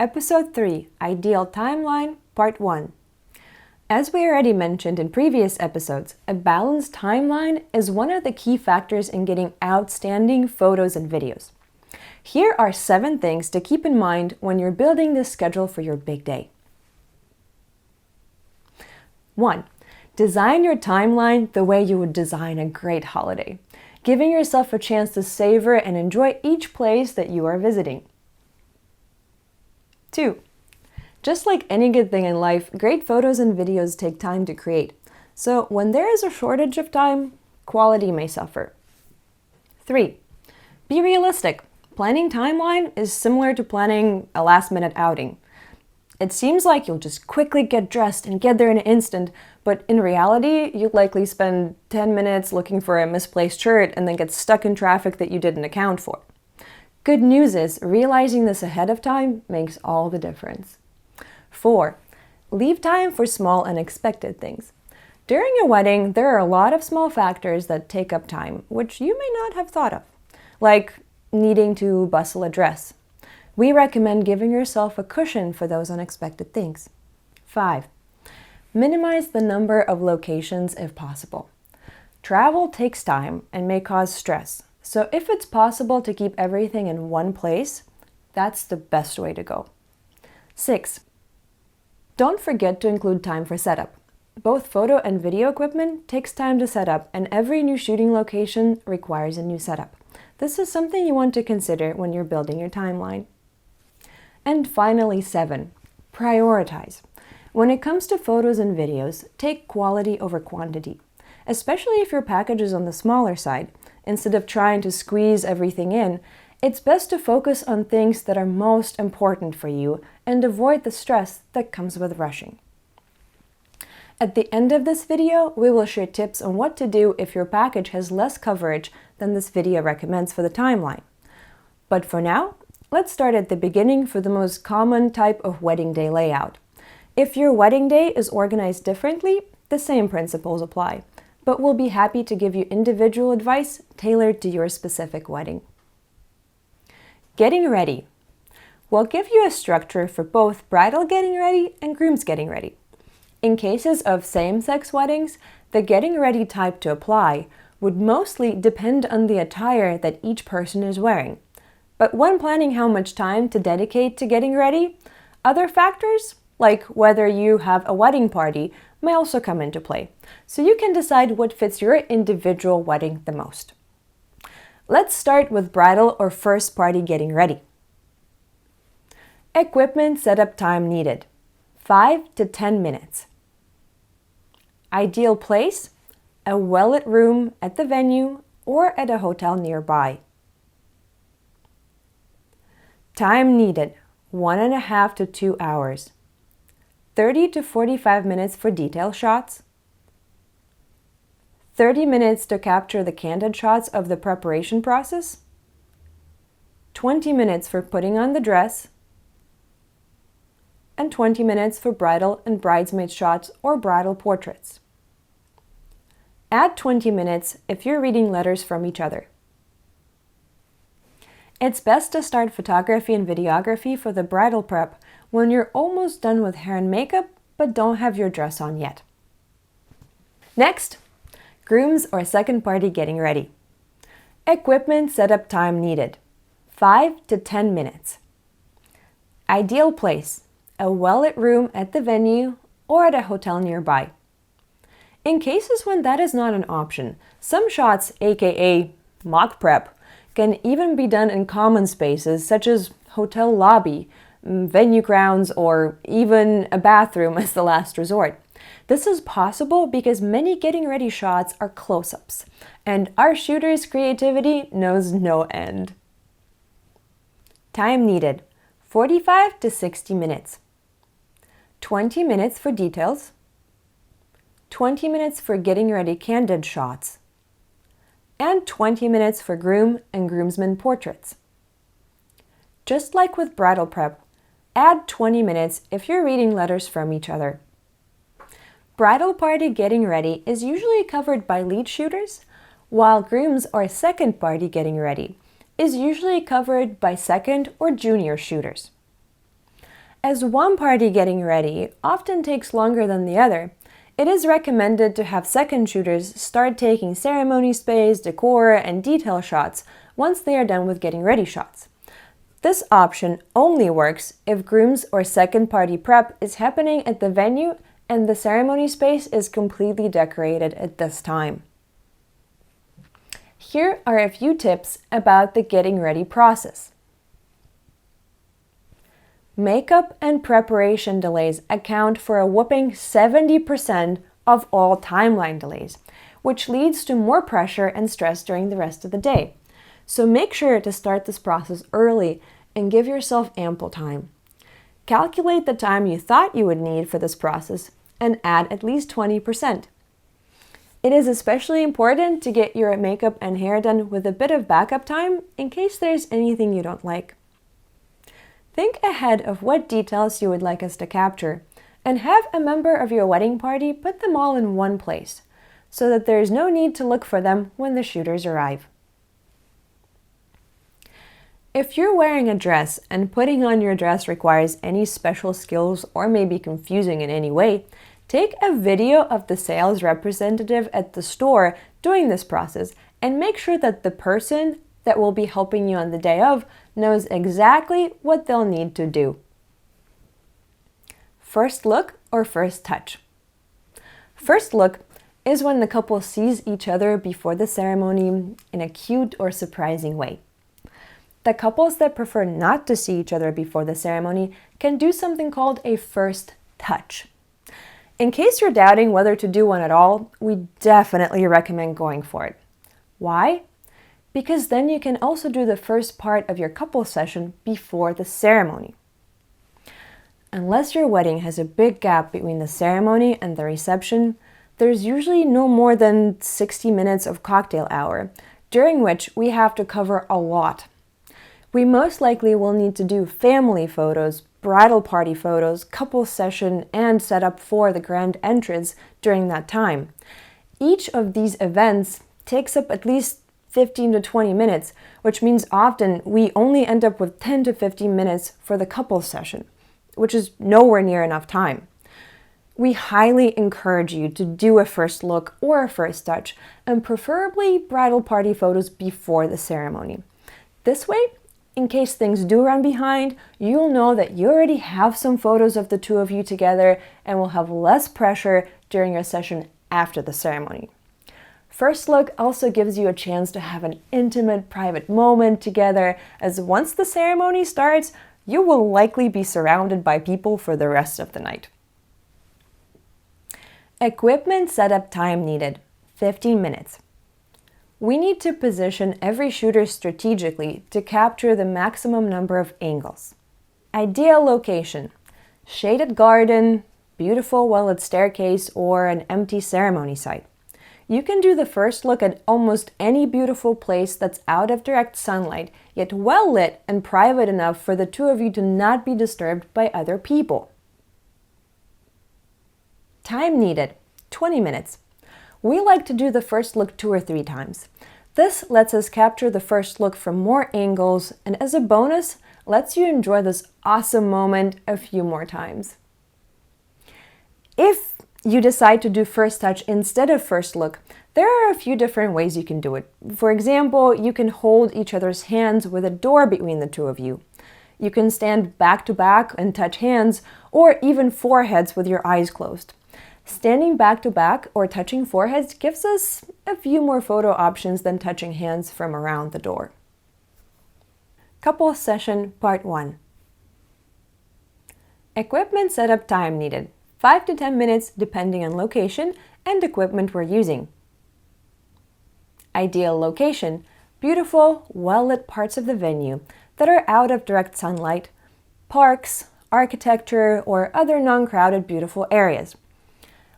Episode 3, Ideal Timeline, Part 1. As we already mentioned in previous episodes, a balanced timeline is one of the key factors in getting outstanding photos and videos. Here are 7 things to keep in mind when you're building this schedule for your big day. 1. Design your timeline the way you would design a great holiday, giving yourself a chance to savor and enjoy each place that you are visiting. 2. Just like any good thing in life, great photos and videos take time to create. So when there is a shortage of time, quality may suffer. 3. Be realistic. Planning timeline is similar to planning a last-minute outing. It seems like you'll just quickly get dressed and get there in an instant, but in reality, you'll likely spend 10 minutes looking for a misplaced shirt and then get stuck in traffic that you didn't account for. Good news is, realizing this ahead of time makes all the difference. 4. Leave time for small unexpected things. During a wedding, there are a lot of small factors that take up time, which you may not have thought of, like needing to bustle a dress. We recommend giving yourself a cushion for those unexpected things. 5. Minimize the number of locations if possible. Travel takes time and may cause stress, so if it's possible to keep everything in one place, that's the best way to go. 6. Don't forget to include time for setup. Both photo and video equipment takes time to set up, and every new shooting location requires a new setup. This is something you want to consider when you're building your timeline. And finally, 7. Prioritize. When it comes to photos and videos, take quality over quantity, especially if your package is on the smaller side. Instead of trying to squeeze everything in, it's best to focus on things that are most important for you and avoid the stress that comes with rushing. At the end of this video, we will share tips on what to do if your package has less coverage than this video recommends for the timeline. But for now, let's start at the beginning for the most common type of wedding day layout. If your wedding day is organized differently, the same principles apply, but we'll be happy to give you individual advice tailored to your specific wedding. Getting ready. We'll give you a structure for both bridal getting ready and groom's getting ready. In cases of same-sex weddings, the getting ready type to apply would mostly depend on the attire that each person is wearing. But when planning how much time to dedicate to getting ready, other factors, like whether you have a wedding party, may also come into play, so you can decide what fits your individual wedding the most. Let's start with bridal or first party getting ready. Equipment setup time needed: 5 to 10 minutes. Ideal place: a well-lit room at the venue or at a hotel nearby. Time needed: 1.5 to 2 hours. 30 to 45 minutes for detail shots. 30 minutes to capture the candid shots of the preparation process. 20 minutes for putting on the dress. And 20 minutes for bridal and bridesmaid shots or bridal portraits. Add 20 minutes if you're reading letters from each other. It's best to start photography and videography for the bridal prep when you're almost done with hair and makeup but don't have your dress on yet. Next, groom's or second party getting ready. Equipment setup time needed: 5 to 10 minutes. Ideal place: a well-lit room at the venue or at a hotel nearby. In cases when that is not an option, some shots, aka mock prep, can even be done in common spaces such as hotel lobby, venue grounds, or even a bathroom as the last resort. This is possible because many getting ready shots are close-ups, and our shooter's creativity knows no end. Time needed: 45 to 60 minutes. 20 minutes for details. 20 minutes for getting ready candid shots. And 20 minutes for groom and groomsmen portraits. Just like with bridal prep, add 20 minutes if you're reading letters from each other. Bridal party getting ready is usually covered by lead shooters, while groom's or second party getting ready is usually covered by second or junior shooters. As one party getting ready often takes longer than the other, it is recommended to have second shooters start taking ceremony space, decor, and detail shots once they are done with getting ready shots. This option only works if groom's or second party prep is happening at the venue and the ceremony space is completely decorated at this time. Here are a few tips about the getting ready process. Makeup and preparation delays account for a whopping 70% of all timeline delays, which leads to more pressure and stress during the rest of the day. So make sure to start this process early and give yourself ample time. Calculate the time you thought you would need for this process and add at least 20%. It is especially important to get your makeup and hair done with a bit of backup time in case there's anything you don't like. Think ahead of what details you would like us to capture, and have a member of your wedding party put them all in one place, so that there is no need to look for them when the shooters arrive. If you're wearing a dress and putting on your dress requires any special skills or may be confusing in any way, take a video of the sales representative at the store doing this process and make sure that the person that will be helping you on the day of knows exactly what they'll need to do. First look or first touch. First look is when the couple sees each other before the ceremony in a cute or surprising way. The couples that prefer not to see each other before the ceremony can do something called a first touch. In case you're doubting whether to do one at all, we definitely recommend going for it. Why? Because then you can also do the first part of your couple session before the ceremony. Unless your wedding has a big gap between the ceremony and the reception, there's usually no more than 60 minutes of cocktail hour, during which we have to cover a lot. We most likely will need to do family photos, bridal party photos, couple session, and setup for the grand entrance during that time. Each of these events takes up at least 15 to 20 minutes, which means often we only end up with 10 to 15 minutes for the couple session, which is nowhere near enough time. We highly encourage you to do a first look or a first touch, and preferably bridal party photos before the ceremony. This way, in case things do run behind, you'll know that you already have some photos of the two of you together and will have less pressure during your session after the ceremony. First look also gives you a chance to have an intimate, private moment together, as once the ceremony starts, you will likely be surrounded by people for the rest of the night. Equipment setup time needed, 15 minutes. We need to position every shooter strategically to capture the maximum number of angles. Ideal location: shaded garden, beautiful well-lit staircase, or an empty ceremony site. You can do the first look at almost any beautiful place that's out of direct sunlight, yet well lit and private enough for the two of you to not be disturbed by other people. Time needed, 20 minutes. We like to do the first look 2 or 3 times. This lets us capture the first look from more angles, and as a bonus, lets you enjoy this awesome moment a few more times. If you decide to do first touch instead of first look, there are a few different ways you can do it. For example, you can hold each other's hands with a door between the two of you. You can stand back to back and touch hands, or even foreheads with your eyes closed. Standing back to back or touching foreheads gives us a few more photo options than touching hands from around the door. Couple session part 1. Equipment setup time needed, 5 to 10 minutes depending on location and equipment we're using. Ideal location: beautiful, well-lit parts of the venue that are out of direct sunlight, parks, architecture, or other non-crowded beautiful areas.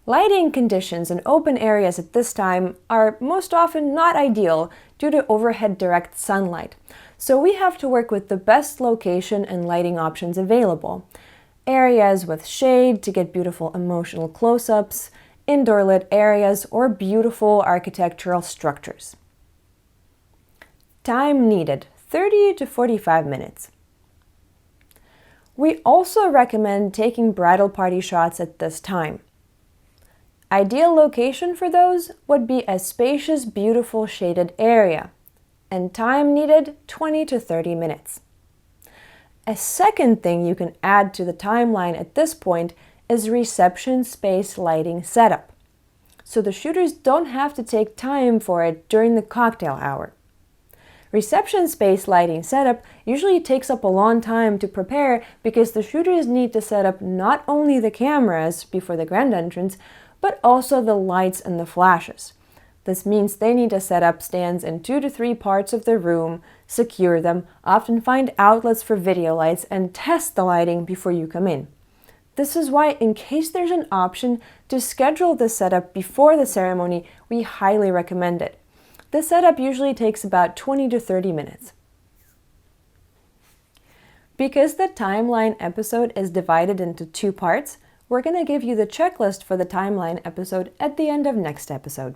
Lighting conditions in open areas at this time are most often not ideal due to overhead direct sunlight, so we have to work with the best location and lighting options available. Areas with shade to get beautiful emotional close-ups, indoor lit areas, or beautiful architectural structures. Time needed, 30 to 45 minutes. We also recommend taking bridal party shots at this time. Ideal location for those would be a spacious, beautiful shaded area, and time needed 20 to 30 minutes. A second thing you can add to the timeline at this point is reception space lighting setup, so the shooters don't have to take time for it during the cocktail hour. Reception space lighting setup usually takes up a long time to prepare because the shooters need to set up not only the cameras before the grand entrance, but also the lights and the flashes. This means they need to set up stands in 2 to 3 parts of the room, secure them, often find outlets for video lights, and test the lighting before you come in. This is why, in case there's an option to schedule the setup before the ceremony, we highly recommend it. The setup usually takes about 20 to 30 minutes. Because the timeline episode is divided into 2 parts, we're going to give you the checklist for the timeline episode at the end of next episode.